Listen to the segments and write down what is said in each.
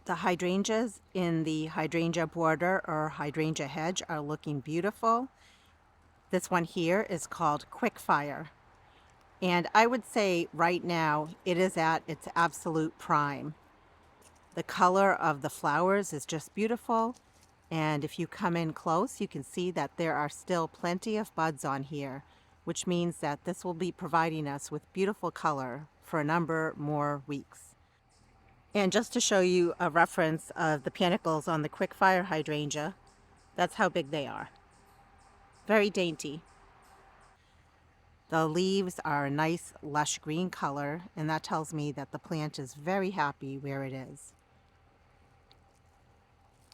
The hydrangeas in the hydrangea border or hydrangea hedge are looking beautiful. This one here is called Quickfire. And I would say right now it is at its absolute prime. The color of the flowers is just beautiful. And if you come in close, you can see that there are still plenty of buds on here, which means that this will be providing us with beautiful color for a number more weeks. And just to show you a reference of the panicles on the Quickfire hydrangea, that's how big they are. Very dainty. The leaves are a nice lush green color, and that tells me that the plant is very happy where it is.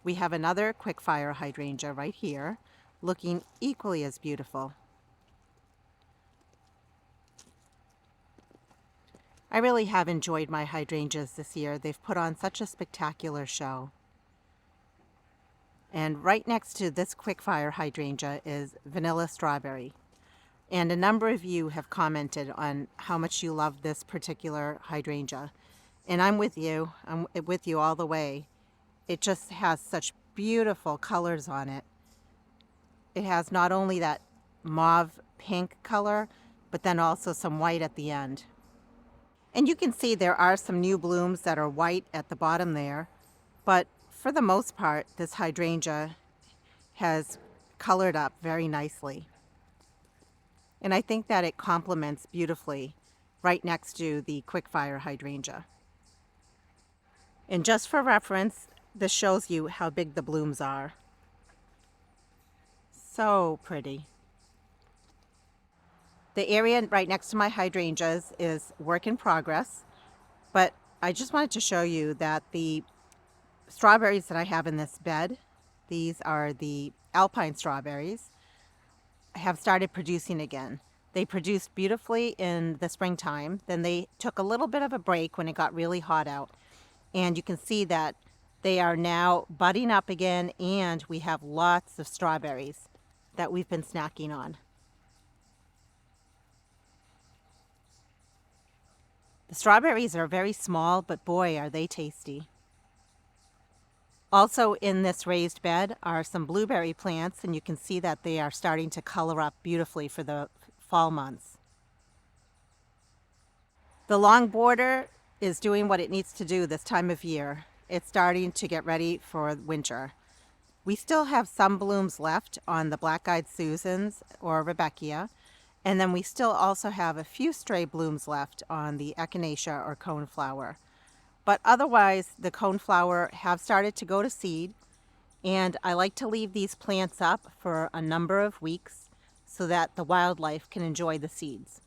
We have another Quickfire hydrangea right here, looking equally as beautiful. I really have enjoyed my hydrangeas this year. They've put on such a spectacular show. And right next to this Quickfire hydrangea is vanilla strawberry. And a number of you have commented on how much you love this particular hydrangea. And I'm with you all the way. It just has such beautiful colors on it. It has not only that mauve pink color, but then also some white at the end. And you can see there are some new blooms that are white at the bottom there, but for the most part, this hydrangea has colored up very nicely. And I think that it complements beautifully right next to the Quickfire hydrangea. And just for reference, this shows you how big the blooms are. So pretty. The area right next to my hydrangeas is work in progress, but I just wanted to show you that the strawberries that I have in this bed, these are the Alpine strawberries, have started producing again. They produced beautifully in the springtime, then they took a little bit of a break when it got really hot out, and you can see that they are now budding up again, and we have lots of strawberries that we've been snacking on. The strawberries are very small, but boy, are they tasty. Also in this raised bed are some blueberry plants, and you can see that they are starting to color up beautifully for the fall months. The long border is doing what it needs to do this time of year. It's starting to get ready for winter. We still have some blooms left on the black-eyed Susans or Rebecca, and then we still also have a few stray blooms left on the Echinacea or coneflower. But otherwise, the coneflower have started to go to seed, and I like to leave these plants up for a number of weeks so that the wildlife can enjoy the seeds.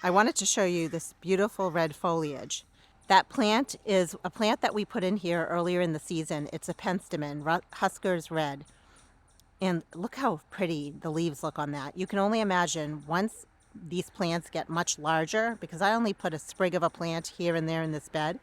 I wanted to show you this beautiful red foliage. That plant is a plant that we put in here earlier in the season. It's a penstemon, Husker's Red. And look how pretty the leaves look on that. You can only imagine once these plants get much larger, because I only put a sprig of a plant here and there in this bed,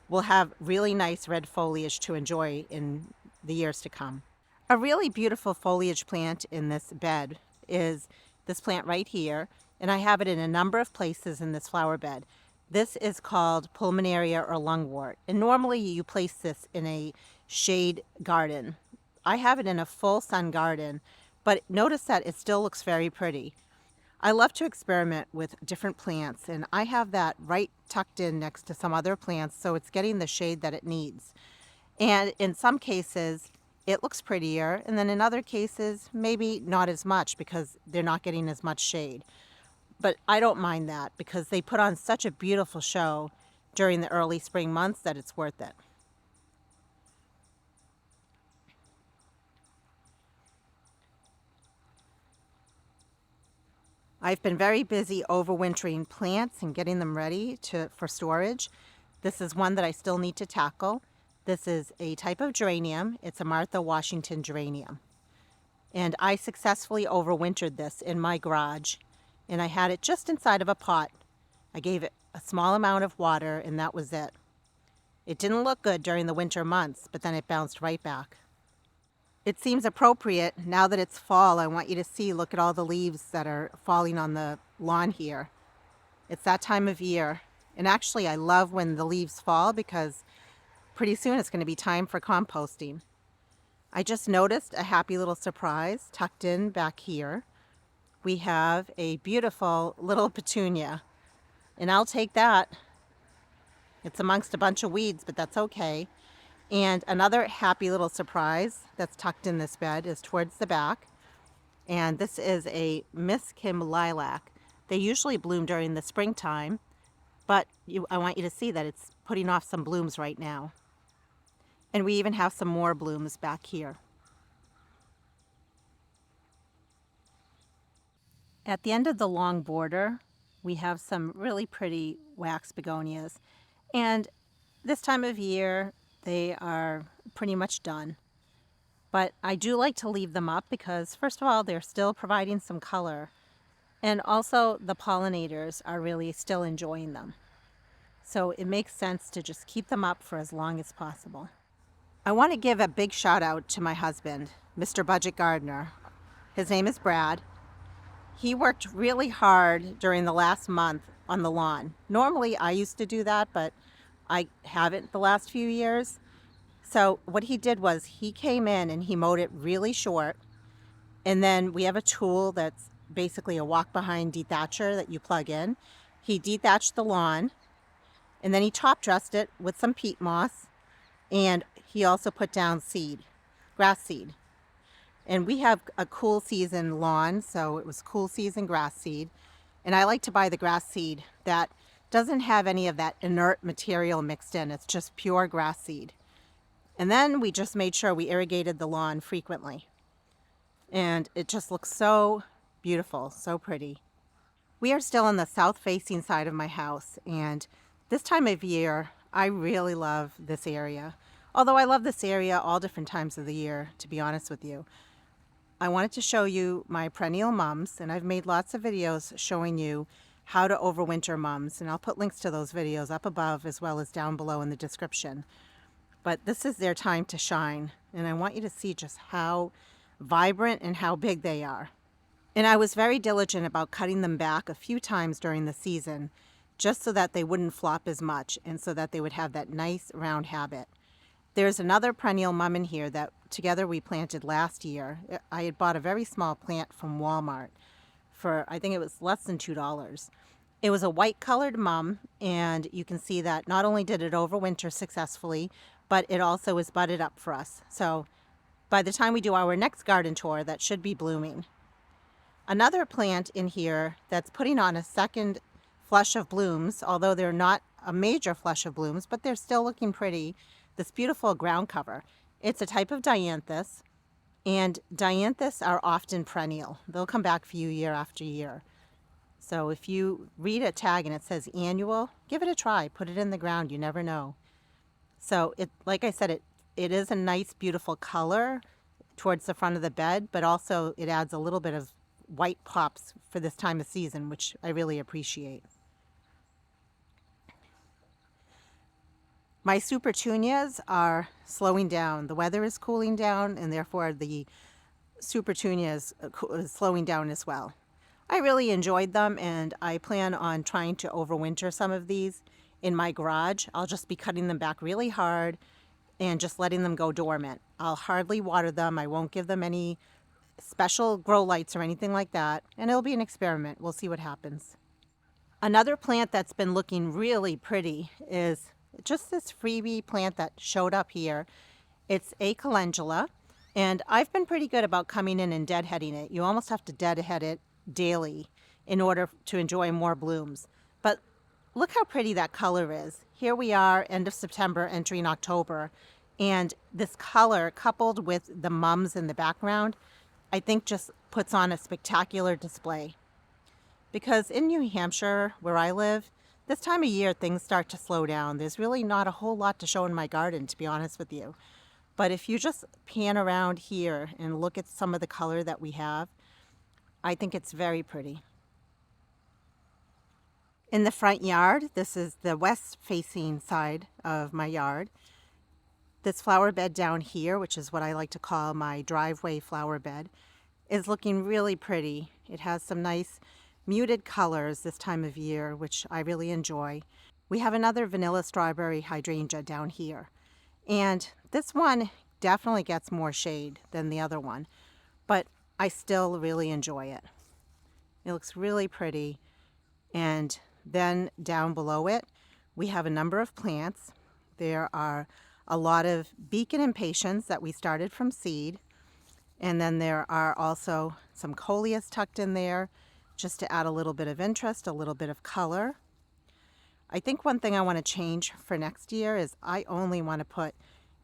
we'll have really nice red foliage to enjoy in the years to come. A really beautiful foliage plant in this bed is this plant right here, and I have it in a number of places in this flower bed. This is called Pulmonaria or Lungwort, and normally you place this in a shade garden. I have it in a full sun garden, but notice that it still looks very pretty. I love to experiment with different plants, and I have that right tucked in next to some other plants, so it's getting the shade that it needs. And in some cases, it looks prettier, and then in other cases, maybe not as much because they're not getting as much shade. But I don't mind that because they put on such a beautiful show during the early spring months that it's worth it. I've been very busy overwintering plants and getting them ready for storage. This is one that I still need to tackle. This is a type of geranium. It's a Martha Washington geranium. And I successfully overwintered this in my garage, and I had it just inside of a pot. I gave it a small amount of water, and that was it. It didn't look good during the winter months, but then it bounced right back. It seems appropriate now that it's fall. I want you to see, look at all the leaves that are falling on the lawn here. It's that time of year. And actually, I love when the leaves fall because pretty soon it's going to be time for composting. I just noticed a happy little surprise tucked in back here. We have a beautiful little petunia, and I'll take that. It's amongst a bunch of weeds, but that's okay. And another happy little surprise that's tucked in this bed is towards the back. And this is a Miss Kim lilac. They usually bloom during the springtime, but I want you to see that it's putting off some blooms right now. And we even have some more blooms back here. At the end of the long border, we have some really pretty wax begonias. And this time of year, they are pretty much done. But I do like to leave them up because, first of all, they're still providing some color. And also, the pollinators are really still enjoying them. So it makes sense to just keep them up for as long as possible. I want to give a big shout out to my husband, Mr. Budget Gardener. His name is Brad. He worked really hard during the last month on the lawn. Normally I used to do that, but I haven't the last few years. So what he did was he came in and he mowed it really short. And then we have a tool that's basically a walk behind dethatcher that you plug in. He dethatched the lawn, and then he top dressed it with some peat moss, and he also put down seed, grass seed. And we have a cool season lawn, so it was cool season grass seed. And I like to buy the grass seed that doesn't have any of that inert material mixed in. It's just pure grass seed. And then we just made sure we irrigated the lawn frequently. And it just looks so beautiful, so pretty. We are still on the south-facing side of my house, and this time of year, I really love this area. Although I love this area all different times of the year, to be honest with you. I wanted to show you my perennial mums, and I've made lots of videos showing you how to overwinter mums, and I'll put links to those videos up above as well as down below in the description. But this is their time to shine, and I want you to see just how vibrant and how big they are. And I was very diligent about cutting them back a few times during the season, just so that they wouldn't flop as much and so that they would have that nice round habit. There's another perennial mum in here that together we planted last year. I had bought a very small plant from Walmart for, I think it was less than $2. It was a white colored mum, and you can see that not only did it overwinter successfully, but it also is budded up for us. So by the time we do our next garden tour, that should be blooming. Another plant in here that's putting on a second flush of blooms, although they're not a major flush of blooms, but they're still looking pretty, this beautiful ground cover. It's a type of dianthus, and dianthus are often perennial. They'll come back for you year after year. So if you read a tag and it says annual, give it a try. Put it in the ground. You never know. So it, like I said, it is a nice, beautiful color towards the front of the bed, but also it adds a little bit of white pops for this time of season, which I really appreciate. My Supertunias are slowing down. The weather is cooling down, and therefore the Supertunia is slowing down as well. I really enjoyed them, and I plan on trying to overwinter some of these in my garage. I'll just be cutting them back really hard and just letting them go dormant. I'll hardly water them. I won't give them any special grow lights or anything like that, and it'll be an experiment. We'll see what happens. Another plant that's been looking really pretty is just this freebie plant that showed up here. It's a calendula, and I've been pretty good about coming in and deadheading it. You almost have to deadhead it daily in order to enjoy more blooms. But look how pretty that color is. Here we are, end of September, entering October, and this color coupled with the mums in the background, I think just puts on a spectacular display. Because in New Hampshire, where I live, this time of year things start to slow down. There's really not a whole lot to show in my garden, to be honest with you. But if you just pan around here and look at some of the color that we have, I think it's very pretty. In the front yard, this is the west-facing side of my yard. This flower bed down here, which is what I like to call my driveway flower bed, is looking really pretty. It has some nice muted colors this time of year, which I really enjoy. We have another vanilla strawberry hydrangea down here. And this one definitely gets more shade than the other one, but I still really enjoy it. It looks really pretty. And then down below it, we have a number of plants. There are a lot of beacon impatiens that we started from seed. And then there are also some Coleus tucked in there just to add a little bit of interest, a little bit of color. I think one thing I want to change for next year is I only want to put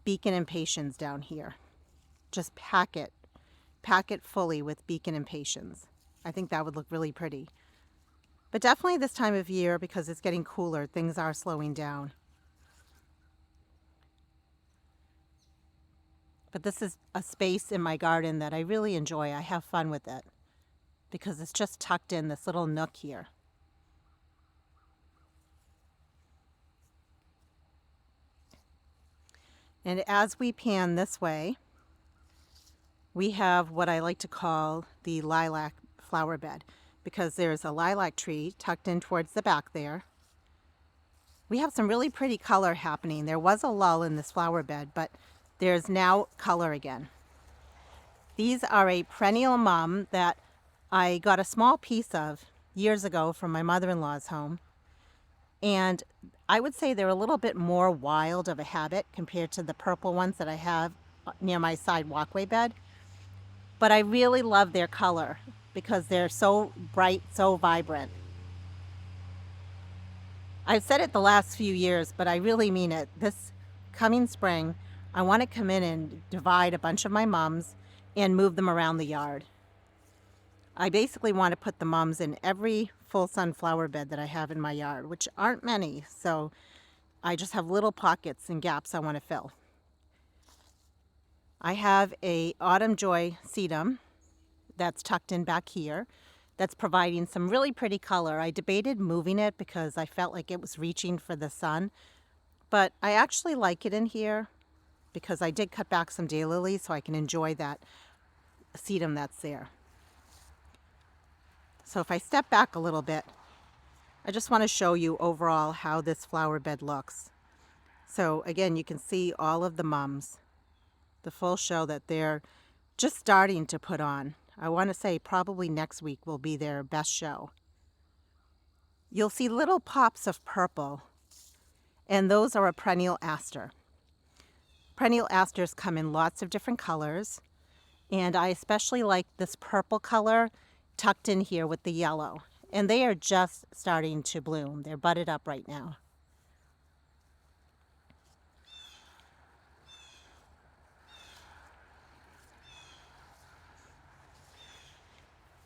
beacon impatiens down here. Just pack it fully with beacon impatiens. I think that would look really pretty. But definitely this time of year, because it's getting cooler, things are slowing down. But this is a space in my garden that I really enjoy. I have fun with it because it's just tucked in this little nook here. And as we pan this way, we have what I like to call the lilac flower bed, because there's a lilac tree tucked in towards the back there. We have some really pretty color happening. There was a lull in this flower bed, but there's now color again. These are a perennial mum that I got a small piece of years ago from my mother-in-law's home. And I would say they're a little bit more wild of a habit compared to the purple ones that I have near my side walkway bed. But I really love their color because they're so bright, so vibrant. I've said it the last few years, but I really mean it. This coming spring, I want to come in and divide a bunch of my mums and move them around the yard. I basically want to put the mums in every full sun flower bed that I have in my yard, which aren't many, so I just have little pockets and gaps I want to fill. I have a Autumn Joy sedum that's tucked in back here that's providing some really pretty color. I debated moving it because I felt like it was reaching for the sun, but I actually like it in here because I did cut back some daylilies so I can enjoy that sedum that's there. So if I step back a little bit, I just want to show you overall how this flower bed looks. So again, you can see all of the mums, the full show that they're just starting to put on. I want to say probably next week will be their best show. You'll see little pops of purple, and those are a perennial aster. Perennial asters come in lots of different colors, and I especially like this purple color tucked in here with the yellow. And they are just starting to bloom. They're budded up right now.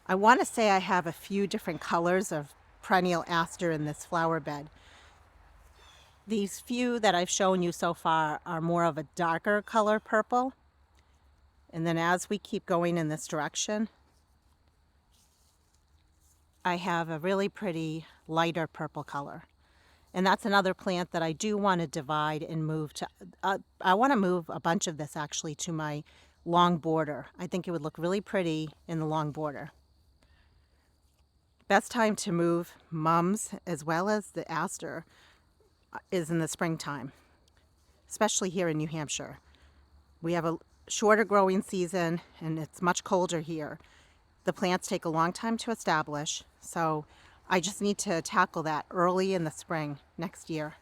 I want to say I have a few different colors of perennial aster in this flower bed. These few that I've shown you so far are more of a darker color purple. And then as we keep going in this direction, I have a really pretty lighter purple color. And that's another plant that I do want to divide and move to. I want to move a bunch of this actually to my long border. I think it would look really pretty in the long border. Best time to move mums as well as the aster is in the springtime, especially here in New Hampshire. We have a shorter growing season and it's much colder here. The plants take a long time to establish, so I just need to tackle that early in the spring next year.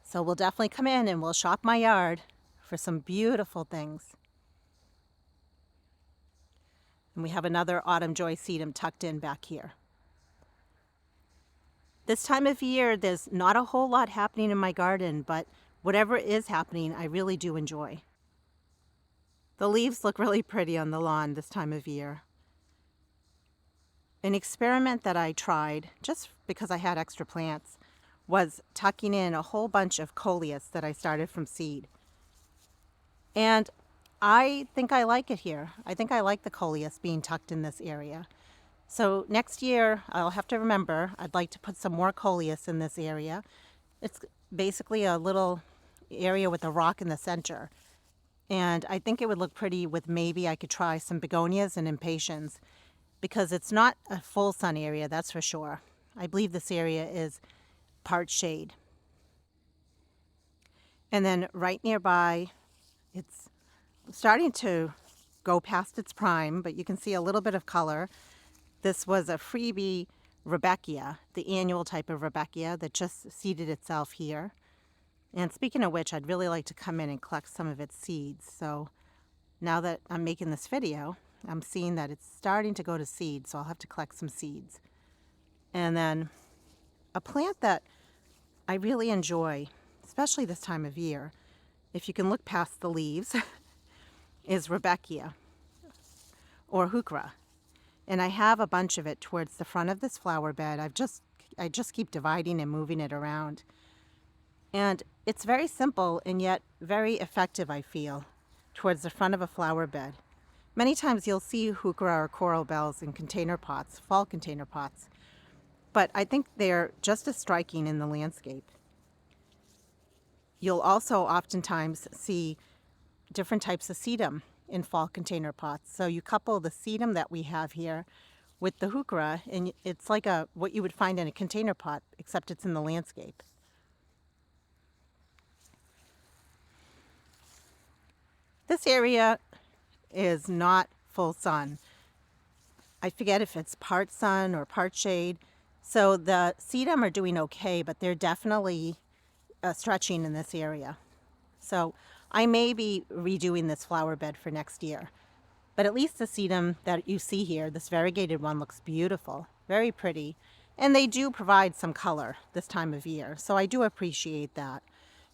So we'll definitely come in and we'll shop my yard for some beautiful things. And we have another Autumn Joy sedum tucked in back here. This time of year, there's not a whole lot happening in my garden, but whatever is happening, I really do enjoy. The leaves look really pretty on the lawn this time of year. An experiment that I tried, just because I had extra plants, was tucking in a whole bunch of Coleus that I started from seed. And I think I like it here. I think I like the Coleus being tucked in this area. So next year, I'll have to remember, I'd like to put some more Coleus in this area. It's basically a little area with a rock in the center. And I think it would look pretty with, maybe I could try some begonias and impatiens, because it's not a full sun area, that's for sure. I believe this area is part shade. And then right nearby, it's starting to go past its prime, but you can see a little bit of color. This was a freebie Rebecca, the annual type of Rebecca that just seeded itself here. And speaking of which, I'd really like to come in and collect some of its seeds. So now that I'm making this video, I'm seeing that it's starting to go to seed, so I'll have to collect some seeds. And then a plant that I really enjoy, especially this time of year, if you can look past the leaves, is Rebecca or Heuchera. And I have a bunch of it towards the front of this flower bed. I just keep dividing and moving it around. And it's very simple and yet very effective, I feel, towards the front of a flower bed. Many times you'll see Heuchera or coral bells in container pots, fall container pots, but I think they're just as striking in the landscape. You'll also oftentimes see different types of sedum in fall container pots. So you couple the sedum that we have here with the Heuchera, and it's like what you would find in a container pot, except it's in the landscape. This area is not full sun. I forget if it's part sun or part shade. So the sedum are doing okay, but they're definitely stretching in this area. So I may be redoing this flower bed for next year. But at least the sedum that you see here, this variegated one, looks beautiful, very pretty. And they do provide some color this time of year. So I do appreciate that.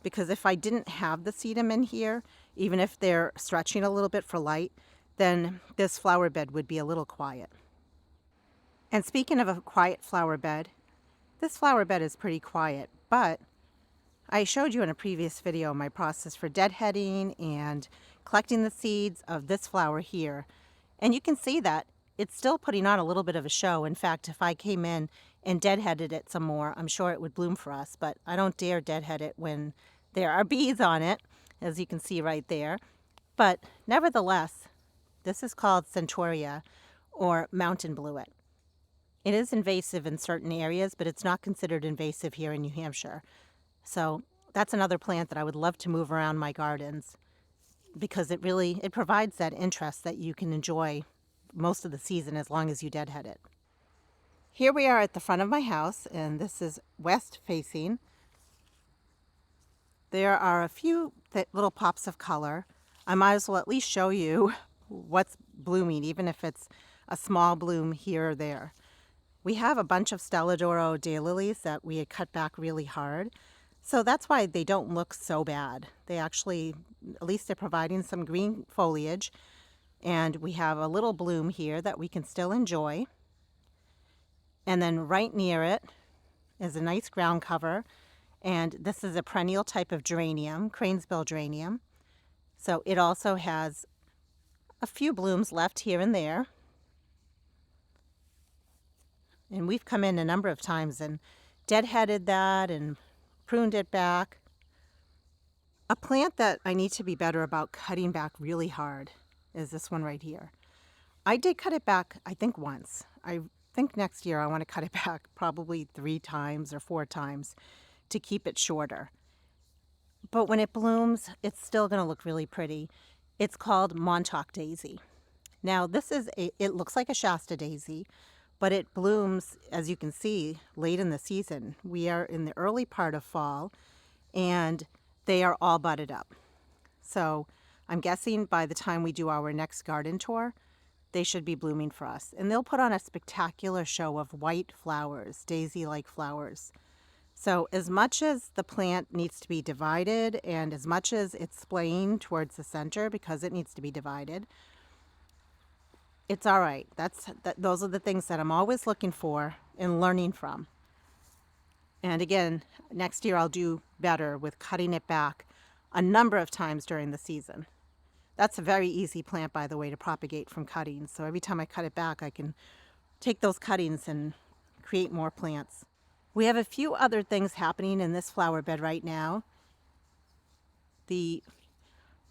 Because if I didn't have the sedum in here, even if they're stretching a little bit for light, then this flower bed would be a little quiet. And speaking of a quiet flower bed, this flower bed is pretty quiet, but I showed you in a previous video my process for deadheading and collecting the seeds of this flower here. And you can see that it's still putting on a little bit of a show. In fact, if I came in and deadheaded it some more, I'm sure it would bloom for us, but I don't dare deadhead it when there are bees on it, as you can see right there. But nevertheless, this is called Centaurea or mountain bluet. It is invasive in certain areas, but it's not considered invasive here in New Hampshire. So that's another plant that I would love to move around my gardens, because it provides that interest that you can enjoy most of the season as long as you deadhead it. Here we are at the front of my house, and this is west facing. There are a few little pops of color. I might as well at least show you what's blooming, even if it's a small bloom here or there. We have a bunch of Stelladoro daylilies that we had cut back really hard. So that's why they don't look so bad. They actually, at least they're providing some green foliage. And we have a little bloom here that we can still enjoy. And then right near it is a nice ground cover. And this is a perennial type of geranium, cranesbill geranium. So it also has a few blooms left here and there. And we've come in a number of times and deadheaded that and pruned it back. A plant that I need to be better about cutting back really hard is this one right here. I did cut it back, I think, once. I think next year I want to cut it back probably 3 times or 4 times to keep it shorter. But when it blooms, it's still going to look really pretty. It's called Montauk daisy. Now it looks like a Shasta daisy, but it blooms, as you can see, late in the season. We are in the early part of fall, and they are all budded up. So I'm guessing by the time we do our next garden tour, they should be blooming for us. And they'll put on a spectacular show of white flowers, daisy-like flowers. So as much as the plant needs to be divided, and as much as it's splaying towards the center because it needs to be divided, it's all right. Those are the things that I'm always looking for and learning from. And again, next year I'll do better with cutting it back a number of times during the season. That's a very easy plant, by the way, to propagate from cuttings. So every time I cut it back, I can take those cuttings and create more plants. We have a few other things happening in this flower bed right now. The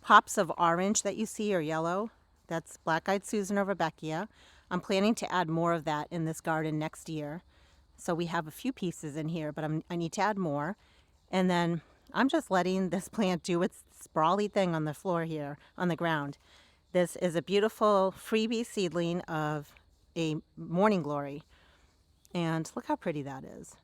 pops of orange that you see are yellow. That's black-eyed Susan or Rebecca. I'm planning to add more of that in this garden next year. So we have a few pieces in here, but I need to add more. And then I'm just letting this plant do its sprawly thing on the floor here, on the ground. This is a beautiful freebie seedling of a morning glory. And look how pretty that is.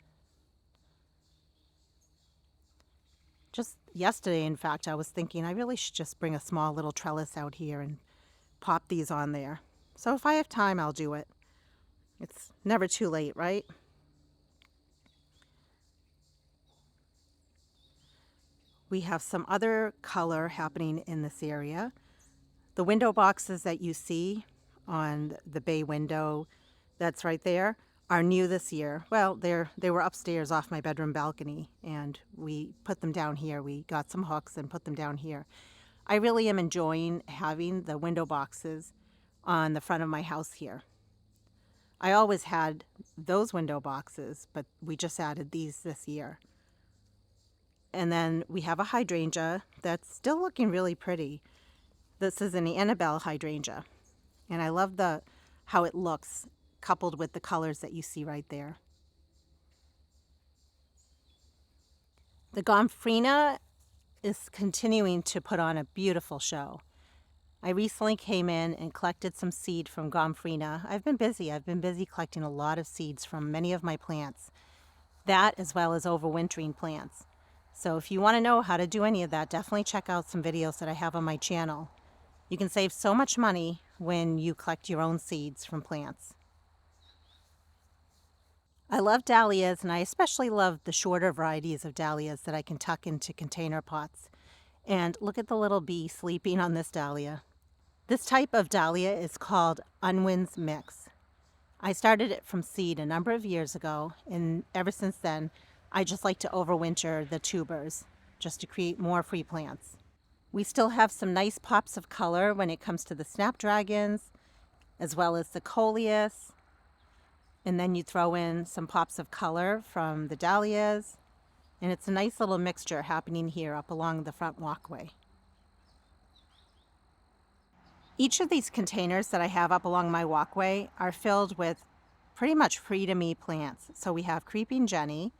Just yesterday, in fact, I was thinking I really should just bring a small little trellis out here and pop these on there. So if I have time, I'll do it. It's never too late, right? We have some other color happening in this area. The window boxes that you see on the bay window that's right there are new this year. Well, they were upstairs off my bedroom balcony, and we put them down here. We got some hooks and put them down here. I really am enjoying having the window boxes on the front of my house here. I always had those window boxes, but we just added these this year. And then we have a hydrangea that's still looking really pretty. This is an Annabelle hydrangea, and I love how it looks coupled with the colors that you see right there. The Gomphrena is continuing to put on a beautiful show. I recently came in and collected some seed from Gomphrena. I've been busy collecting a lot of seeds from many of my plants. That as well as overwintering plants. So if you want to know how to do any of that, definitely check out some videos that I have on my channel. You can save so much money when you collect your own seeds from plants. I love dahlias, and I especially love the shorter varieties of dahlias that I can tuck into container pots. And look at the little bee sleeping on this dahlia. This type of dahlia is called Unwin's Mix. I started it from seed a number of years ago, and ever since then, I just like to overwinter the tubers, just to create more free plants. We still have some nice pops of color when it comes to the snapdragons, as well as the Coleus. And then you throw in some pops of color from the dahlias. And it's a nice little mixture happening here up along the front walkway. Each of these containers that I have up along my walkway are filled with pretty much free-to-me plants. So we have Creeping Jenny,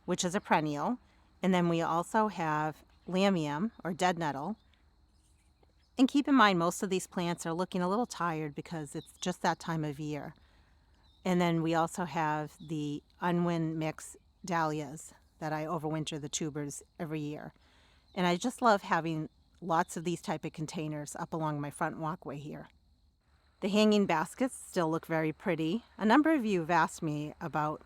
which is a perennial. And then we also have Lamium, or dead nettle. And keep in mind, most of these plants are looking a little tired because it's just that time of year. And then we also have the Unwin Mix dahlias that I overwinter the tubers every year. And I just love having lots of these type of containers up along my front walkway here. The hanging baskets still look very pretty. A number of you have asked me about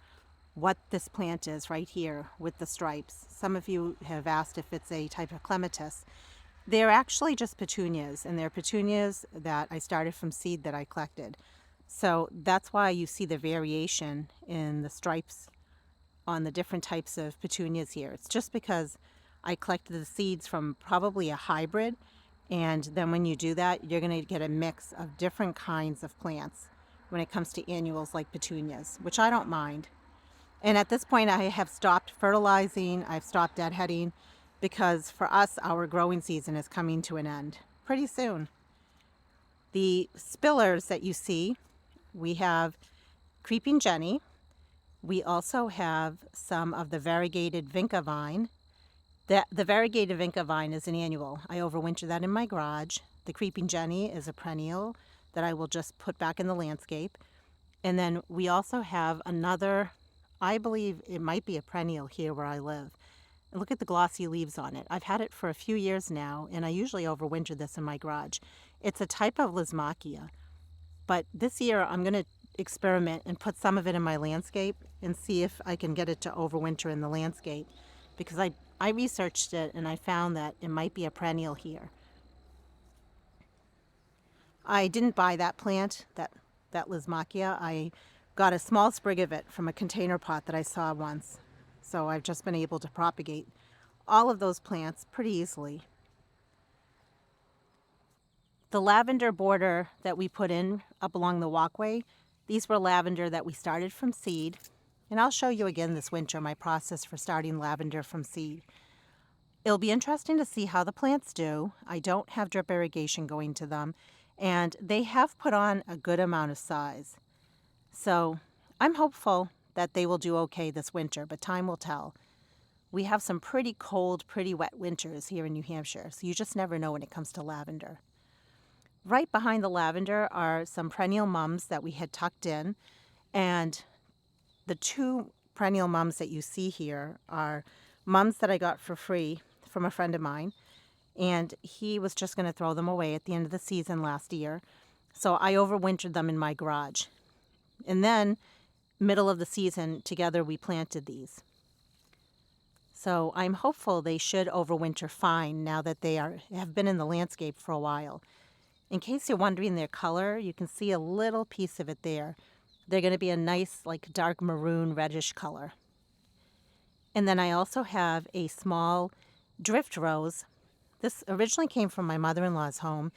what this plant is right here with the stripes. Some of you have asked if it's a type of clematis. They're actually just petunias, and they're petunias that I started from seed that I collected. So that's why you see the variation in the stripes on the different types of petunias here. It's just because I collected the seeds from probably a hybrid, and then when you do that, you're going to get a mix of different kinds of plants when it comes to annuals like petunias, which I don't mind. And at this point, I have stopped fertilizing, I've stopped deadheading, because for us, our growing season is coming to an end pretty soon. The spillers that you see, we have Creeping Jenny. We also have some of the variegated vinca vine. The variegated vinca vine is an annual. I overwinter that in my garage. The Creeping Jenny is a perennial that I will just put back in the landscape. And then we also have another, I believe it might be a perennial here where I live. And look at the glossy leaves on it. I've had it for a few years now, and I usually overwinter this in my garage. It's a type of Lismachia. But this year I'm going to experiment and put some of it in my landscape and see if I can get it to overwinter in the landscape, because I researched it and I found that it might be a perennial here. I didn't buy that plant, that Lismachia. I got a small sprig of it from a container pot that I saw once. So I've just been able to propagate all of those plants pretty easily. The lavender border that we put in up along the walkway, these were lavender that we started from seed. And I'll show you again this winter my process for starting lavender from seed. It'll be interesting to see how the plants do. I don't have drip irrigation going to them, and they have put on a good amount of size. So I'm hopeful that they will do okay this winter, but time will tell. We have some pretty cold, pretty wet winters here in New Hampshire, so you just never know when it comes to lavender. Right behind the lavender are some perennial mums that we had tucked in, and the two perennial mums that you see here are mums that I got for free from a friend of mine, and he was just going to throw them away at the end of the season last year. So I overwintered them in my garage. And then, middle of the season, together we planted these. So I'm hopeful they should overwinter fine now that they have been in the landscape for a while. In case you're wondering their color, you can see a little piece of it there. They're going to be a nice, like dark maroon reddish color. And then I also have a small drift rose. This originally came from my mother-in-law's home,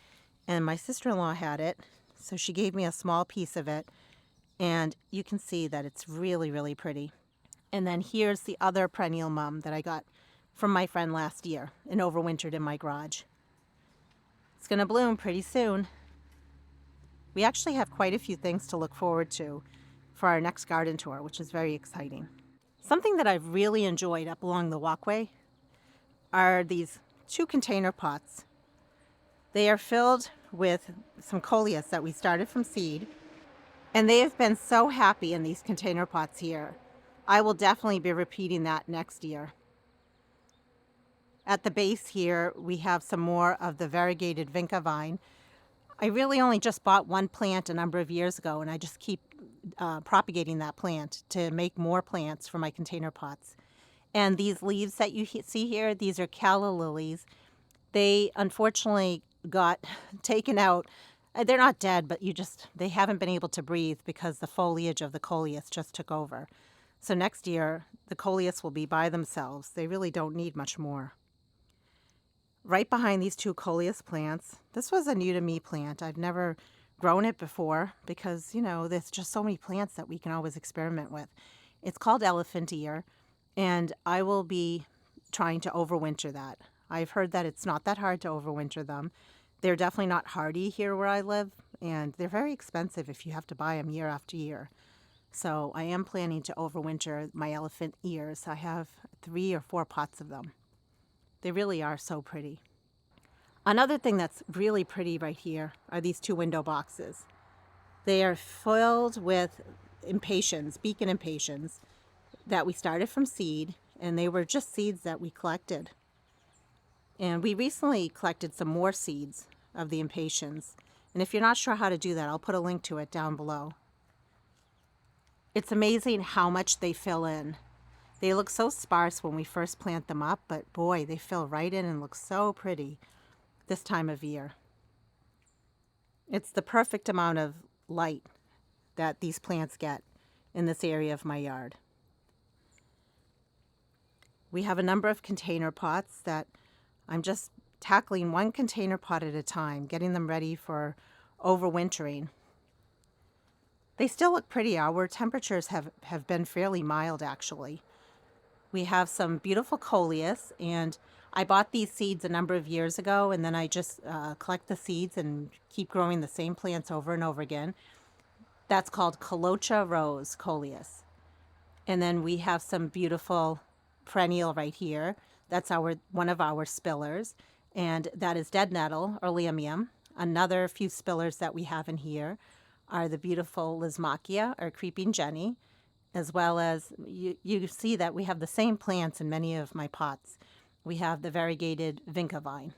and my sister-in-law had it, so she gave me a small piece of it, and you can see that it's really, really pretty. And then here's the other perennial mum that I got from my friend last year and overwintered in my garage. It's going to bloom pretty soon. We actually have quite a few things to look forward to for our next garden tour, which is very exciting. Something that I've really enjoyed up along the walkway are these 2 container pots. They are filled with some Coleus that we started from seed, and they have been so happy in these container pots here. I will definitely be repeating that next year. At the base here, we have some more of the variegated vinca vine. I really only just bought one plant a number of years ago, and I just keep propagating that plant to make more plants for my container pots. And these leaves that you see here, these are calla lilies. They unfortunately got taken out. They're not dead, but they haven't been able to breathe because the foliage of the Coleus just took over. So next year, the Coleus will be by themselves. They really don't need much more. Right behind these 2 Coleus plants, this was a new to me plant. I've never grown it before because, there's just so many plants that we can always experiment with. It's called elephant ear, and I will be trying to overwinter that. I've heard that it's not that hard to overwinter them. They're definitely not hardy here where I live, and they're very expensive if you have to buy them year after year. So I am planning to overwinter my elephant ears. I have 3 or 4 pots of them. They really are so pretty. Another thing that's really pretty right here are these 2 window boxes. They are filled with Impatiens, beacon Impatiens, that we started from seed, and they were just seeds that we collected. And we recently collected some more seeds of the Impatiens. And if you're not sure how to do that, I'll put a link to it down below. It's amazing how much they fill in. They look so sparse when we first plant them up, but boy, they fill right in and look so pretty this time of year. It's the perfect amount of light that these plants get in this area of my yard. We have a number of container pots that I'm just tackling one container pot at a time, getting them ready for overwintering. They still look pretty. Our temperatures have been fairly mild, actually. We have some beautiful Coleus, and I bought these seeds a number of years ago, and then I just collect the seeds and keep growing the same plants over and over again. That's called Colocha Rose Coleus. And then we have some beautiful perennial right here. That's one of our spillers, and that is dead nettle or liamium. Another few spillers that we have in here are the beautiful Lismachia or creeping Jenny, as well as you see that we have the same plants in many of my pots. We have the variegated vinca vine.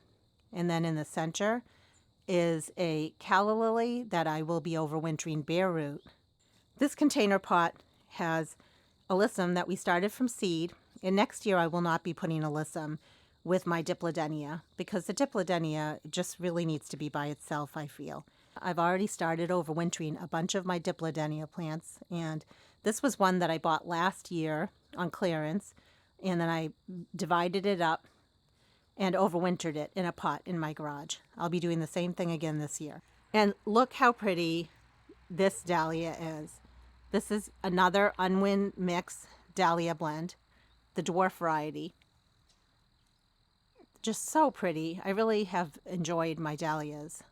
And then in the center is a calla lily that I will be overwintering bare root. This container pot has alyssum that we started from seed, and next year I will not be putting alyssum with my dipladenia because the dipladenia just really needs to be by itself, I feel. I've already started overwintering a bunch of my dipladenia plants, and this was one that I bought last year on clearance, and then I divided it up and overwintered it in a pot in my garage. I'll be doing the same thing again this year. And look how pretty this dahlia is. This is another Unwin Mix dahlia blend, the dwarf variety. just so pretty. I really have enjoyed my dahlias.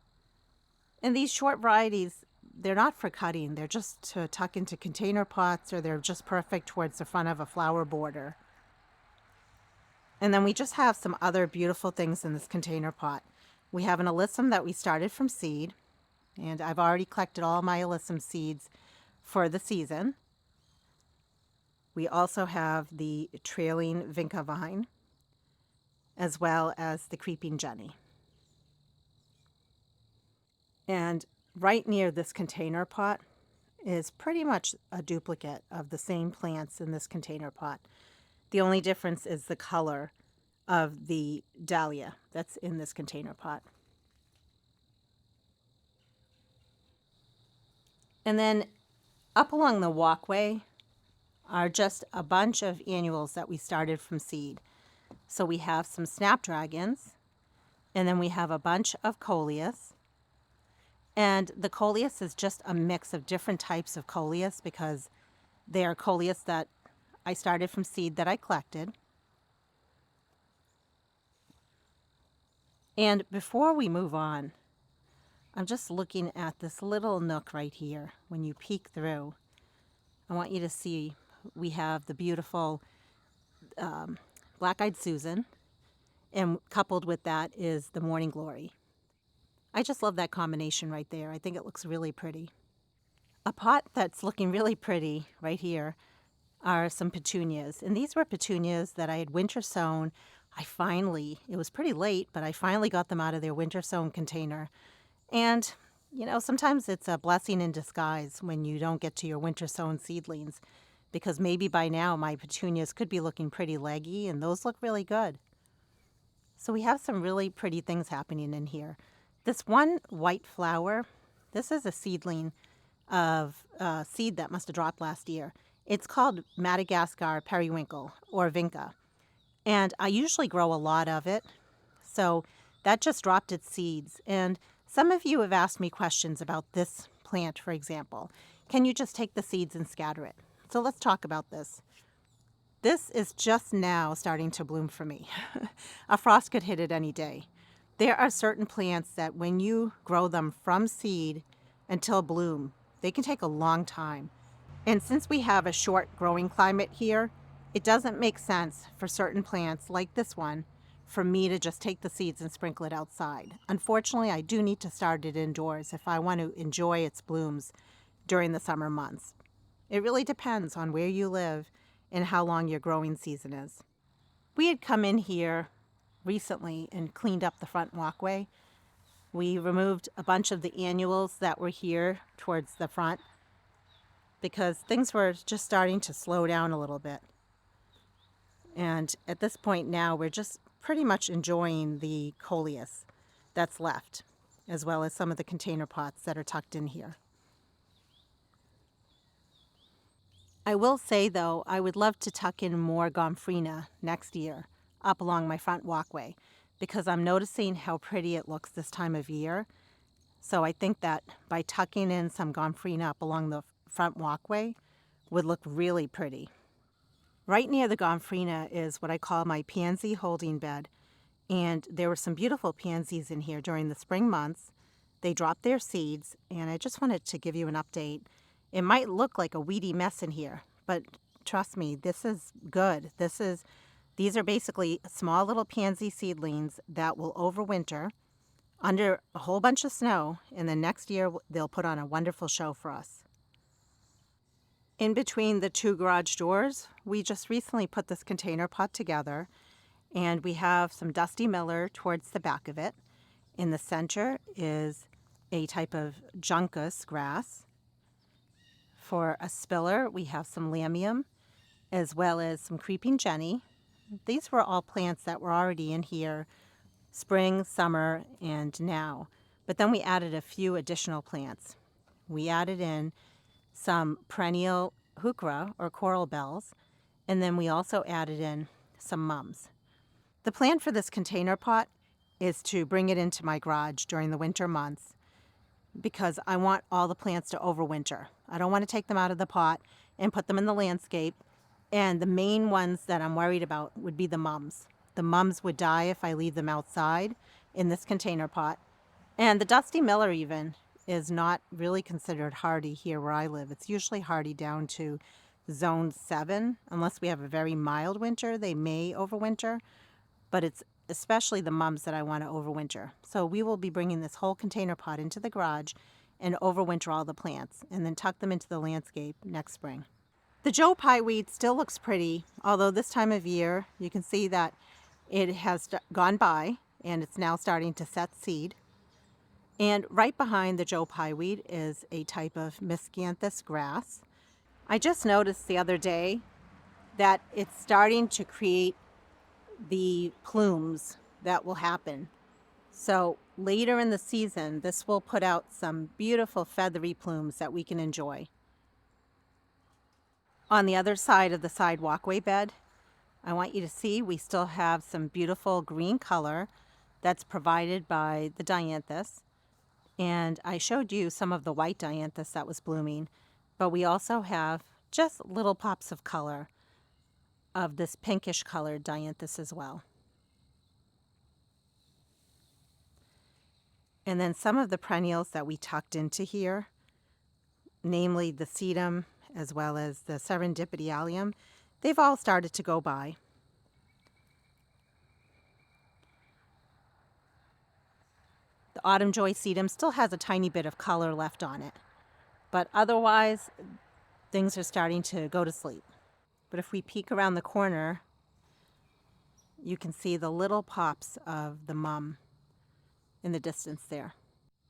And these short varieties, they're not for cutting. They're just to tuck into container pots, or they're just perfect towards the front of a flower border. And then we just have some other beautiful things in this container pot. We have an alyssum that we started from seed, and I've already collected all my alyssum seeds for the season. We also have the trailing vinca vine, as well as the creeping jenny. And right near this container pot is pretty much a duplicate of the same plants in this container pot. The only difference is the color of the dahlia that's in this container pot. And then up along the walkway are just a bunch of annuals that we started from seed. So we have some snapdragons, and then we have a bunch of Coleus. And the Coleus is just a mix of different types of Coleus because they are Coleus that I started from seed that I collected. And before we move on, I'm just looking at this little nook right here. When you peek through, I want you to see we have the beautiful Black-Eyed Susan, and coupled with that is the Morning Glory. I just love that combination right there. I think it looks really pretty. A pot that's looking really pretty right here are some petunias. And these were petunias that I had winter sown. It was pretty late, but I finally got them out of their winter sown container. And, sometimes it's a blessing in disguise when you don't get to your winter sown seedlings, because maybe by now my petunias could be looking pretty leggy, and those look really good. So we have some really pretty things happening in here. This one white flower, this is a seedling of seed that must have dropped last year. It's called Madagascar periwinkle, or vinca. And I usually grow a lot of it. So that just dropped its seeds. And some of you have asked me questions about this plant, for example. Can you just take the seeds and scatter it? So let's talk about this. This is just now starting to bloom for me. A frost could hit it any day. There are certain plants that when you grow them from seed until bloom, they can take a long time. And since we have a short growing climate here, it doesn't make sense for certain plants like this one for me to just take the seeds and sprinkle it outside. Unfortunately, I do need to start it indoors if I want to enjoy its blooms during the summer months. It really depends on where you live and how long your growing season is. We had come in here recently and cleaned up the front walkway. We removed a bunch of the annuals that were here towards the front because things were just starting to slow down a little bit. And at this point now, we're just pretty much enjoying the Coleus that's left, as well as some of the container pots that are tucked in here. I will say, though, I would love to tuck in more Gomphrena next year up along my front walkway because I'm noticing how pretty it looks this time of year. So I think that by tucking in some Gomphrena up along the front walkway would look really pretty. Right near the Gomphrena is what I call my pansy holding bed. And there were some beautiful pansies in here during the spring months. They dropped their seeds, and I just wanted to give you an update. It might look like a weedy mess in here, but trust me, this is good. These are basically small little pansy seedlings that will overwinter under a whole bunch of snow, and then next year they'll put on a wonderful show for us. In between the two garage doors, we just recently put this container pot together, and we have some Dusty Miller towards the back of it. In the center is a type of juncus grass. For a spiller, we have some lamium, as well as some creeping jenny. These were all plants that were already in here spring, summer, and now. But then we added a few additional plants. We added in some perennial heuchera, or coral bells, and then we also added in some mums. The plan for this container pot is to bring it into my garage during the winter months because I want all the plants to overwinter. I don't want to take them out of the pot and put them in the landscape. And the main ones that I'm worried about would be the mums. The mums would die if I leave them outside in this container pot. And the Dusty Miller even is not really considered hardy here where I live. It's usually hardy down to zone 7. Unless we have a very mild winter, they may overwinter. But it's especially the mums that I want to overwinter. So we will be bringing this whole container pot into the garage and overwinter all the plants and then tuck them into the landscape next spring. The Joe Pye weed still looks pretty, although this time of year you can see that it has gone by and it's now starting to set seed. And right behind the Joe Pye weed is a type of miscanthus grass. I just noticed the other day that it's starting to create the plumes that will happen. So later in the season, this will put out some beautiful feathery plumes that we can enjoy. On the other side of the side walkway bed, I want you to see we still have some beautiful green color that's provided by the dianthus. And I showed you some of the white dianthus that was blooming, but we also have just little pops of color of this pinkish colored dianthus as well. And then some of the perennials that we tucked into here, namely the sedum as well as the serendipity, they've all started to go by. The autumn joy sedum still has a tiny bit of color left on it, but otherwise things are starting to go to sleep. But if we peek around the corner, you can see the little pops of the mum in the distance there.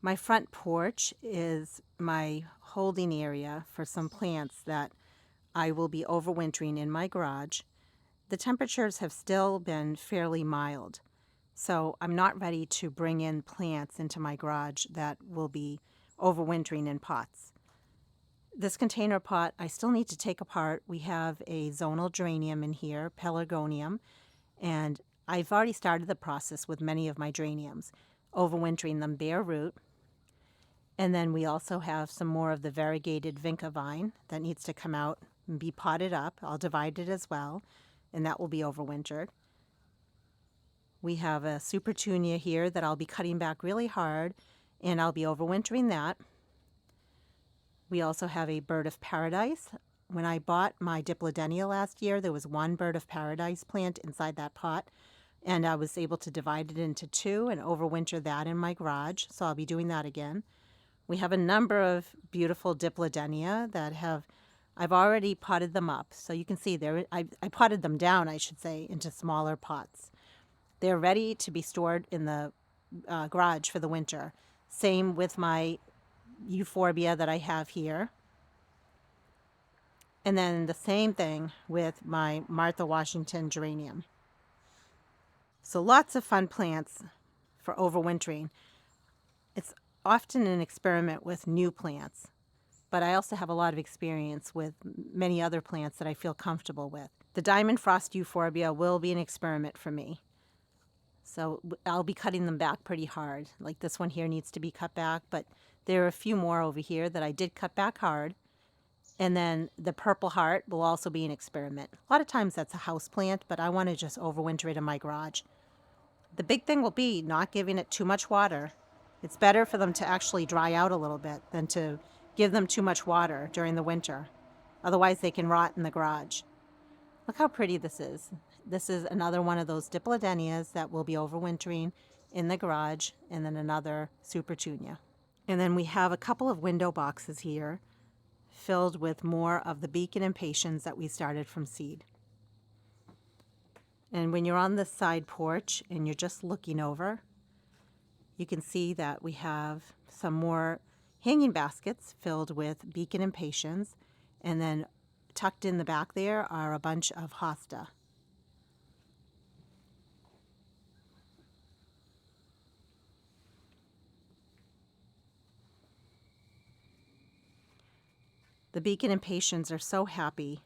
My front porch is my holding area for some plants that I will be overwintering in my garage. The temperatures have still been fairly mild, so I'm not ready to bring in plants into my garage that will be overwintering in pots. This container pot I still need to take apart. We have a zonal geranium in here, pelargonium, and I've already started the process with many of my geraniums, overwintering them bare root. And then we also have some more of the variegated vinca vine that needs to come out and be potted up. I'll divide it as well, and that will be overwintered. We have a Supertunia here that I'll be cutting back really hard, and I'll be overwintering that. We also have a bird of paradise. When I bought my Diplodenia last year, there was one bird of paradise plant inside that pot, and I was able to divide it into 2 and overwinter that in my garage, so I'll be doing that again. We have a number of beautiful Diplodenia that I've already potted them up. So you can see there, I potted them down, I should say, into smaller pots. They're ready to be stored in the garage for the winter. Same with my euphorbia that I have here. And then the same thing with my Martha Washington geranium. So lots of fun plants for overwintering. It's often an experiment with new plants, but I also have a lot of experience with many other plants that I feel comfortable with. The diamond frost euphorbia will be an experiment for me. So I'll be cutting them back pretty hard. Like this one here needs to be cut back, but there are a few more over here that I did cut back hard. And then the purple heart will also be an experiment. A lot of times that's a house plant, but I want to just overwinter it in my garage. The big thing will be not giving it too much water. It's better for them to actually dry out a little bit than to give them too much water during the winter. Otherwise they can rot in the garage. Look how pretty this is. This is another one of those Diplodenias that will be overwintering in the garage, and then another Supertunia. And then we have a couple of window boxes here filled with more of the Beacon Impatiens that we started from seed. And when you're on the side porch and you're just looking over, you can see that we have some more hanging baskets filled with Beacon Impatiens, and then tucked in the back there are a bunch of Hosta. The Beacon Impatiens are so happy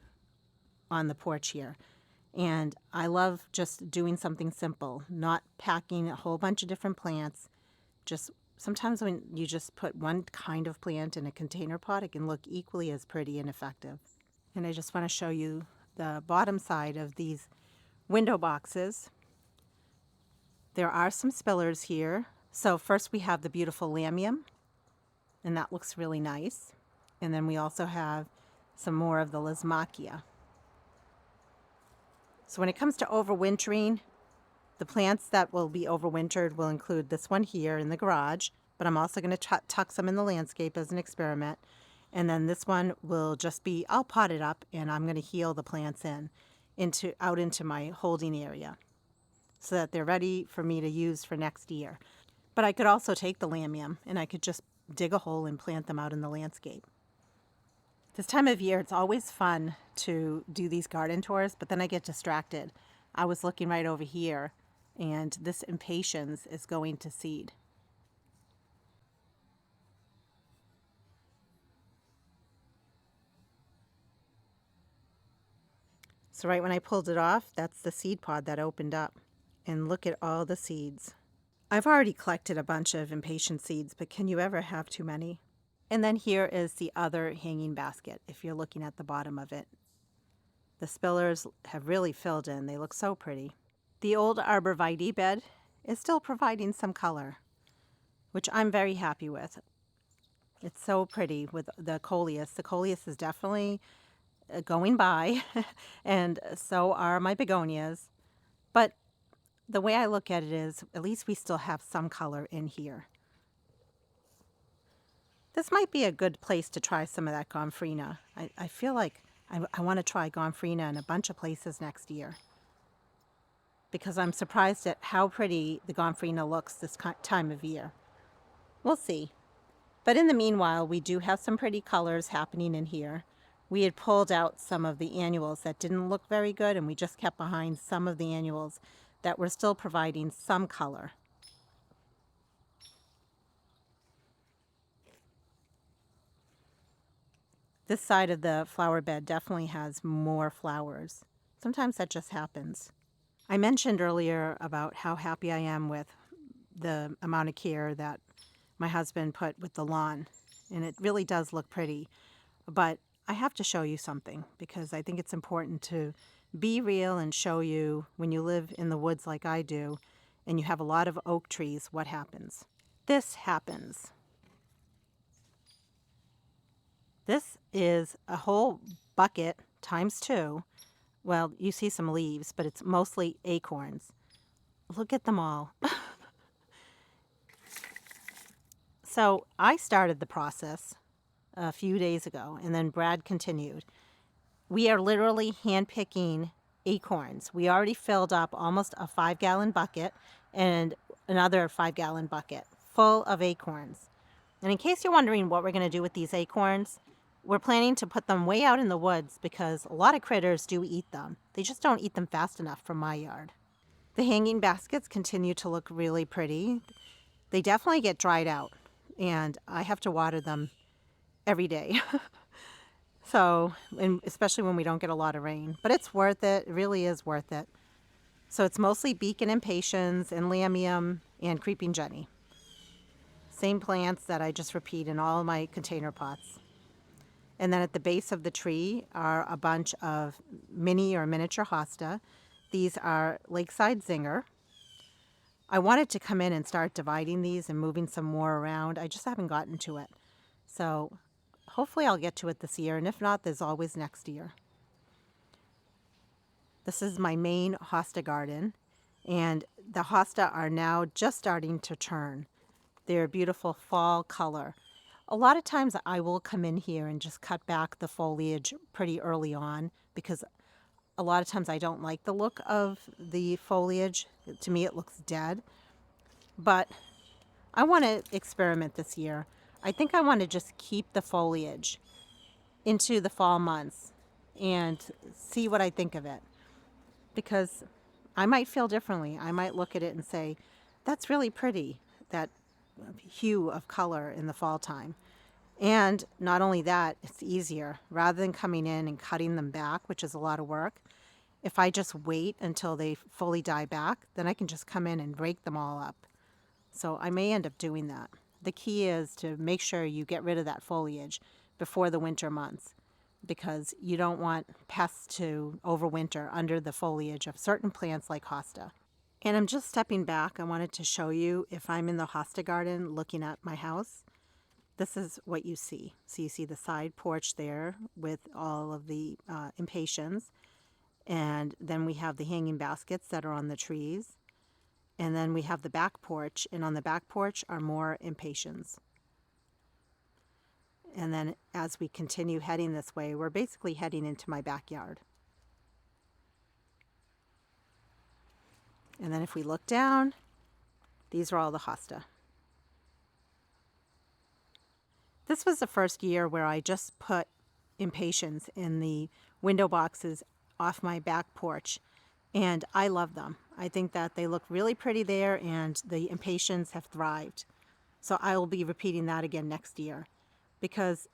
on the porch here. And I love just doing something simple, not packing a whole bunch of different plants. Just sometimes when you just put one kind of plant in a container pot, it can look equally as pretty and effective. And I just want to show you the bottom side of these window boxes. There are some spillers here. So first we have the beautiful Lamium, and that looks really nice. And then we also have some more of the Lismachia. So when it comes to overwintering, the plants that will be overwintered will include this one here in the garage, but I'm also going to tuck some in the landscape as an experiment. And then this one will just be, I'll pot it up and I'm going to heal the plants out into my holding area so that they're ready for me to use for next year. But I could also take the Lamium and I could just dig a hole and plant them out in the landscape. This time of year, it's always fun to do these garden tours, but then I get distracted. I was looking right over here, and this Impatiens is going to seed. So right when I pulled it off, that's the seed pod that opened up. And look at all the seeds. I've already collected a bunch of Impatiens seeds, but can you ever have too many? And then here is the other hanging basket, if you're looking at the bottom of it. The spillers have really filled in. They look so pretty. The old arborvitae bed is still providing some color, which I'm very happy with. It's so pretty with the Coleus. The Coleus is definitely going by, and so are my begonias. But the way I look at it is, at least we still have some color in here. This might be a good place to try some of that Gomphrena. I feel like I want to try Gomphrena in a bunch of places next year, because I'm surprised at how pretty the Gomphrena looks this time of year. We'll see. But in the meanwhile, we do have some pretty colors happening in here. We had pulled out some of the annuals that didn't look very good, and we just kept behind some of the annuals that were still providing some color. This side of the flower bed definitely has more flowers. Sometimes that just happens. I mentioned earlier about how happy I am with the amount of care that my husband put with the lawn, and it really does look pretty. But I have to show you something, because I think it's important to be real and show you, when you live in the woods like I do and you have a lot of oak trees, what happens. This happens. This is a whole bucket times 2. Well, you see some leaves, but it's mostly acorns. Look at them all. So I started the process a few days ago, and then Brad continued. We are literally hand-picking acorns. We already filled up almost a 5-gallon bucket and another 5-gallon bucket full of acorns. And in case you're wondering what we're going to do with these acorns, we're planning to put them way out in the woods because a lot of critters do eat them. They just don't eat them fast enough from my yard. The hanging baskets continue to look really pretty. They definitely get dried out, and I have to water them every day. So, and especially when we don't get a lot of rain. But it's worth it. It really is worth it. So it's mostly Beacon Impatiens and Lamium and Creeping Jenny. Same plants that I just repeat in all of my container pots. And then at the base of the tree are a bunch of mini or miniature Hosta. These are Lakeside Zinger. I wanted to come in and start dividing these and moving some more around. I just haven't gotten to it. So hopefully I'll get to it this year, and if not, there's always next year. This is my main Hosta garden, and the Hosta are now just starting to turn. They're a beautiful fall color. A lot of times I will come in here and just cut back the foliage pretty early on, because a lot of times I don't like the look of the foliage. To me, it looks dead. But I want to experiment this year. I think I want to just keep the foliage into the fall months and see what I think of it, because I might feel differently. I might look at it and say, that's really pretty, that hue of color in the fall time. And not only that, it's easier. Rather than coming in and cutting them back, which is a lot of work, if I just wait until they fully die back, then I can just come in and break them all up. So I may end up doing that. The key is to make sure you get rid of that foliage before the winter months, because you don't want pests to overwinter under the foliage of certain plants like Hosta. And I'm just stepping back. I wanted to show you if I'm in the Hosta garden looking at my house, this is what you see. So you see the side porch there with all of the impatiens. And then we have the hanging baskets that are on the trees. And then we have the back porch. And on the back porch are more impatiens. And then as we continue heading this way, we're basically heading into my backyard. And then if we look down, these are all the hosta. This was the first year where I just put impatiens in the window boxes off my back porch, and I love them. I think that they look really pretty there, and the impatiens have thrived. So I will be repeating that again next year, because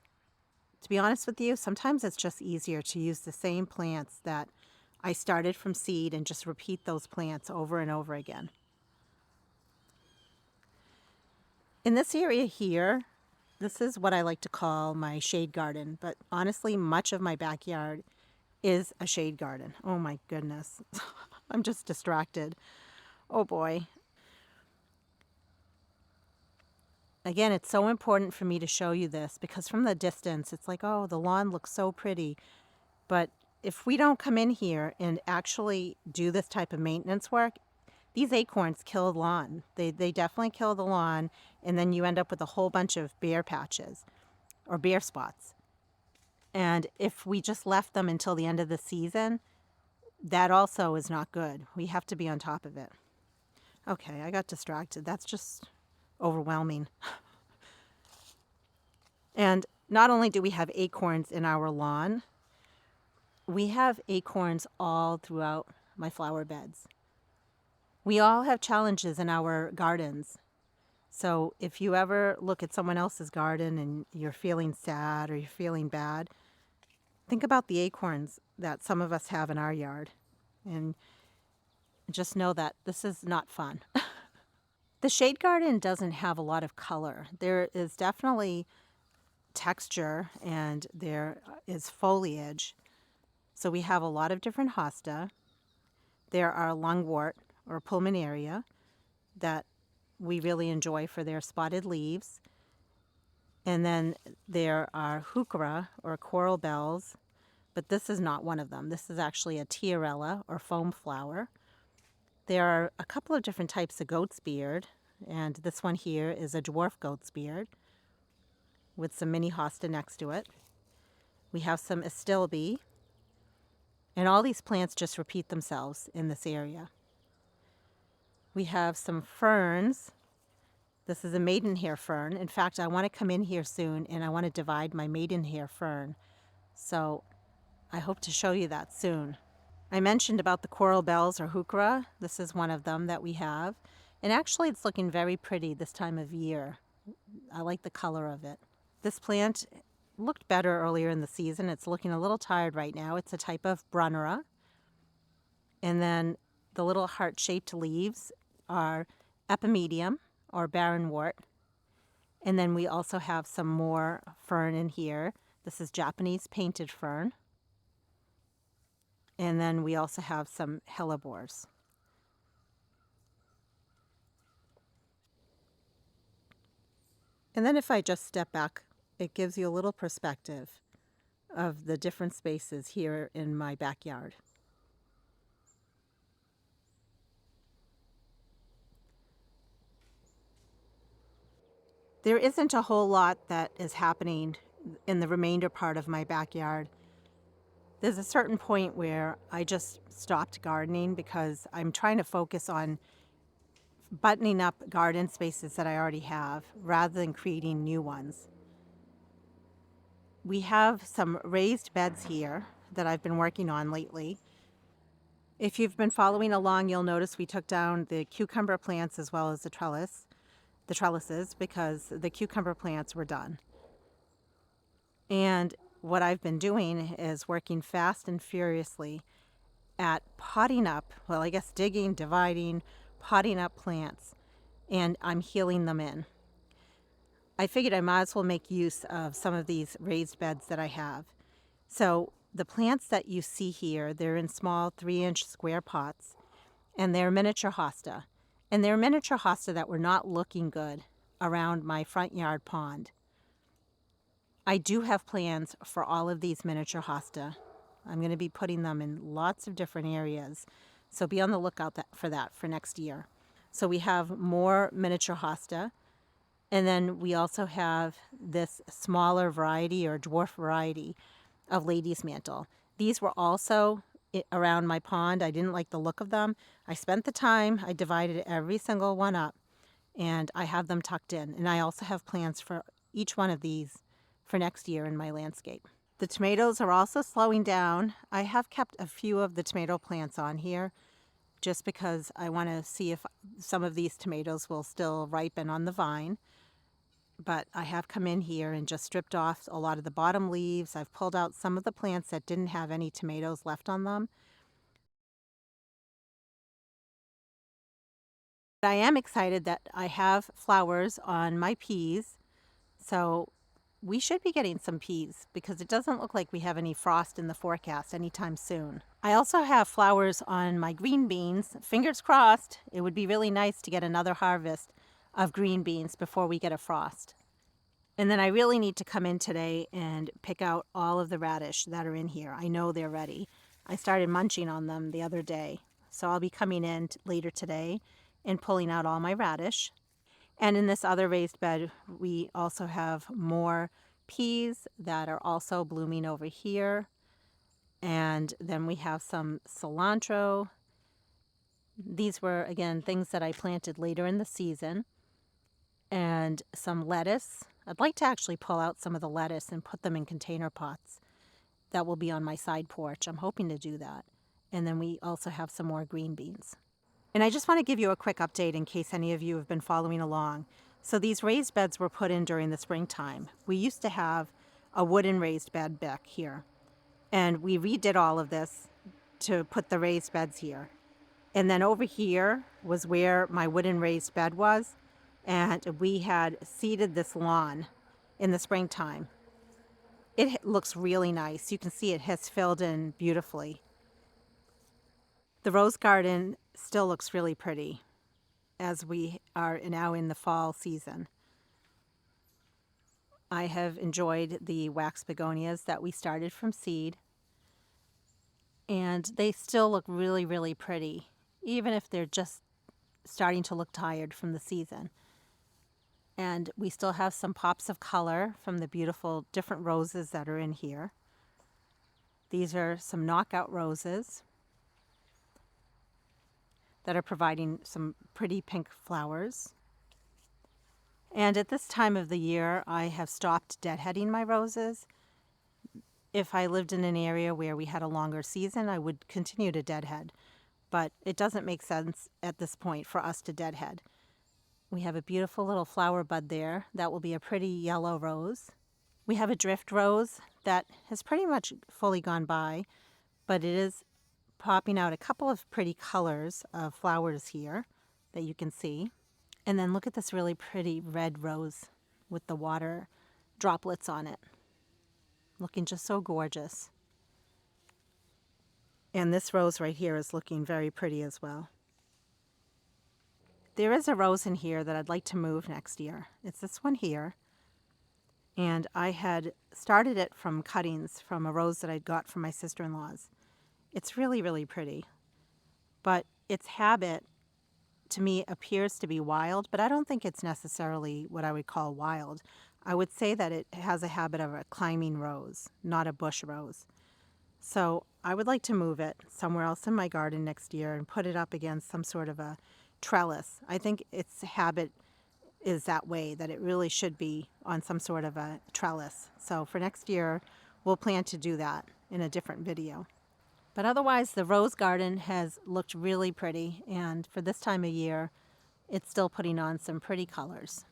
to be honest with you, sometimes it's just easier to use the same plants that I started from seed and just repeat those plants over and over again. In this area here, this is what I like to call my shade garden, but honestly, much of my backyard is a shade garden. Oh my goodness. I'm just distracted. Oh boy. Again, it's so important for me to show you this because from the distance, it's like, oh, the lawn looks so pretty. But if we don't come in here and actually do this type of maintenance work, these acorns kill the lawn. They definitely kill the lawn, and then you end up with a whole bunch of bare patches or bare spots. And if we just left them until the end of the season, that also is not good. We have to be on top of it. Okay, I got distracted. That's just overwhelming. And not only do we have acorns in our lawn, we have acorns all throughout my flower beds. We all have challenges in our gardens. So if you ever look at someone else's garden and you're feeling sad or you're feeling bad, think about the acorns that some of us have in our yard. And just know that this is not fun. The shade garden doesn't have a lot of color. There is definitely texture and there is foliage. So we have a lot of different hosta. There are lungwort or pulmonaria that we really enjoy for their spotted leaves. And then there are heuchera or coral bells, but this is not one of them. This is actually a tiarella or foam flower. There are a couple of different types of goat's beard, and this one here is a dwarf goat's beard with some mini hosta next to it. We have some astilbe, and all these plants just repeat themselves in this area. We have some ferns. This is a maidenhair fern. In fact, I want to come in here soon and I want to divide my maidenhair fern. So I hope to show you that soon. I mentioned about the coral bells or heuchera. This is one of them that we have. And actually it's looking very pretty this time of year. I like the color of it. This plant looked better earlier in the season. It's looking a little tired right now. It's a type of brunnera. And then the little heart-shaped leaves are epimedium or barrenwort. And then we also have some more fern in here. This is Japanese painted fern. And then we also have some hellebores. And then if I just step back, it gives you a little perspective of the different spaces here in my backyard. There isn't a whole lot that is happening in the remainder part of my backyard. There's a certain point where I just stopped gardening because I'm trying to focus on buttoning up garden spaces that I already have rather than creating new ones. We have some raised beds here that I've been working on lately. If you've been following along, you'll notice we took down the cucumber plants as well as the trellises, because the cucumber plants were done. And what I've been doing is working fast and furiously at potting up, well, I guess digging, dividing, potting up plants, and I'm healing them in. I figured I might as well make use of some of these raised beds that I have. So the plants that you see here, they're in small 3-inch square pots, and they're miniature hosta. And they're miniature hosta that were not looking good around my front yard pond. I do have plans for all of these miniature hosta. I'm going to be putting them in lots of different areas, so be on the lookout for that for next year. So we have more miniature hosta, and then we also have this smaller variety or dwarf variety of lady's mantle. These were also around my pond. I didn't like the look of them. I spent the time, I divided every single one up, and I have them tucked in. And I also have plans for each one of these for next year in my landscape. The tomatoes are also slowing down. I have kept a few of the tomato plants on here just because I want to see if some of these tomatoes will still ripen on the vine. But I have come in here and just stripped off a lot of the bottom leaves. I've pulled out some of the plants that didn't have any tomatoes left on them. But I am excited that I have flowers on my peas. So we should be getting some peas because it doesn't look like we have any frost in the forecast anytime soon. I also have flowers on my green beans. Fingers crossed, it would be really nice to get another harvest of green beans before we get a frost. And then I really need to come in today and pick out all of the radish that are in here. I know they're ready. I started munching on them the other day. So I'll be coming in later today and pulling out all my radish. And in this other raised bed, we also have more peas that are also blooming over here. And then we have some cilantro. These were, again, things that I planted later in the season. And some lettuce. I'd like to actually pull out some of the lettuce and put them in container pots. That will be on my side porch. I'm hoping to do that. And then we also have some more green beans. And I just want to give you a quick update in case any of you have been following along. So these raised beds were put in during the springtime. We used to have a wooden raised bed back here. And we redid all of this to put the raised beds here. And then over here was where my wooden raised bed was. And we had seeded this lawn in the springtime. It looks really nice. You can see it has filled in beautifully. The rose garden still looks really pretty as we are now in the fall season. I have enjoyed the wax begonias that we started from seed, and they still look really, really pretty, even if they're just starting to look tired from the season. And we still have some pops of color from the beautiful different roses that are in here. These are some knockout roses that are providing some pretty pink flowers. And at this time of the year, I have stopped deadheading my roses. If I lived in an area where we had a longer season, I would continue to deadhead. But it doesn't make sense at this point for us to deadhead. We have a beautiful little flower bud there. That will be a pretty yellow rose. We have a drift rose that has pretty much fully gone by, but it is popping out a couple of pretty colors of flowers here that you can see. And then look at this really pretty red rose with the water droplets on it. Looking just so gorgeous. And this rose right here is looking very pretty as well. There is a rose in here that I'd like to move next year. It's this one here. And I had started it from cuttings from a rose that I'd got from my sister-in-law's. It's really, really pretty. But its habit, to me, appears to be wild, but I don't think it's necessarily what I would call wild. I would say that it has a habit of a climbing rose, not a bush rose. So I would like to move it somewhere else in my garden next year and put it up against some sort of a trellis. I think its habit is that way, that it really should be on some sort of a trellis. So for next year, we'll plan to do that in a different video. But otherwise, the rose garden has looked really pretty, and for this time of year, it's still putting on some pretty colors.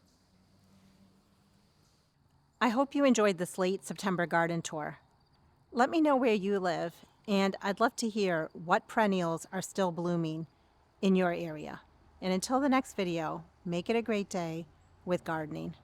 I hope you enjoyed this late September garden tour. Let me know where you live, and I'd love to hear what perennials are still blooming in your area. And until the next video, make it a great day with gardening.